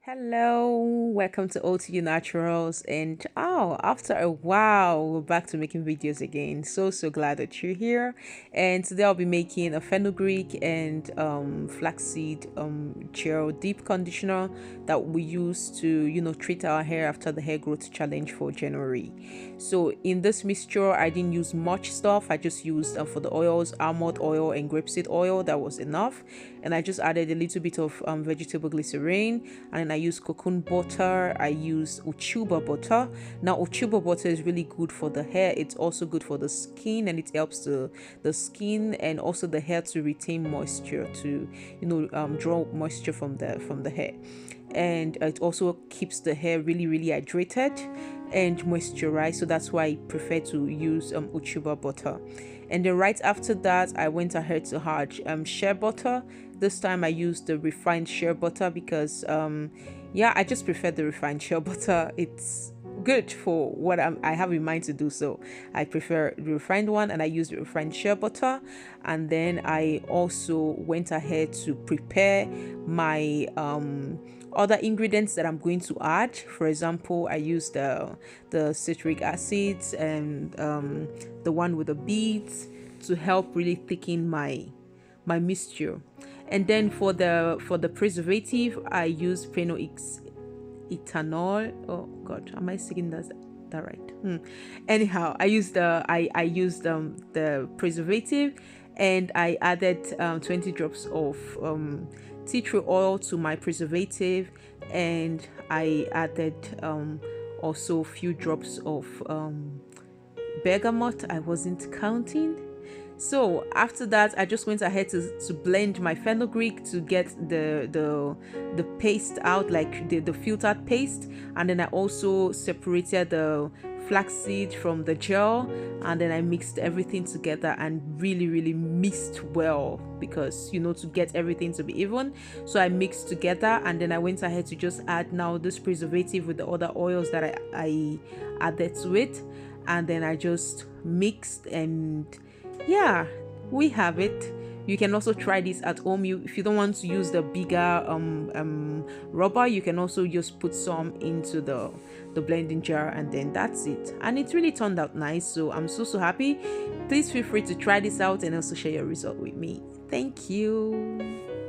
Hello, welcome to OTU Naturals. And after a while, we're back to making videos again. So glad that you're here. And today I'll be making a fenugreek and flaxseed gel deep conditioner that we use to treat our hair after the hair growth challenge for January. So in this mixture, I didn't use much stuff. I just used for the oils, almond oil and grapeseed oil. That was enough. And I just added a little bit of vegetable glycerin, and then I use cocoon butter. I use Ucuuba butter. Now Ucuuba butter is really good for the hair. It's also good for the skin, and it helps the skin and also the hair to retain moisture, to draw moisture from the hair. And it also keeps the hair really hydrated and moisturized, so that's why I prefer to use Ucuuba butter. And then right after that, I went ahead to add shea butter. This time I used the refined shea butter because I just prefer the refined shea butter. It's good for what I have in mind to do, so I prefer the refined one, and I use the refined shea butter. And then I also went ahead to prepare my other ingredients that I'm going to add. For example, I used the citric acids and the one with the beads to help really thicken my mixture. And then for the preservative, I use ethanol. Oh God, am I saying that right? Anyhow, I used the preservative, and I added 20 drops of tea tree oil to my preservative, and I added also a few drops of bergamot. I wasn't counting. So after that, I just went ahead to blend my fenugreek to get the paste out, like the filtered paste. And then I also separated the flaxseed from the gel, and then I mixed everything together and really mixed well, because to get everything to be even. So I mixed together, and then I went ahead to just add now this preservative with the other oils that I added to it, and then I just mixed, and yeah, we have it. You can also try this at home. If you don't want to use the bigger rubber, you can also just put some into the blending jar, and then that's it. And it really turned out nice, so I'm so happy. Please feel free to try this out and also share your result with me. Thank you.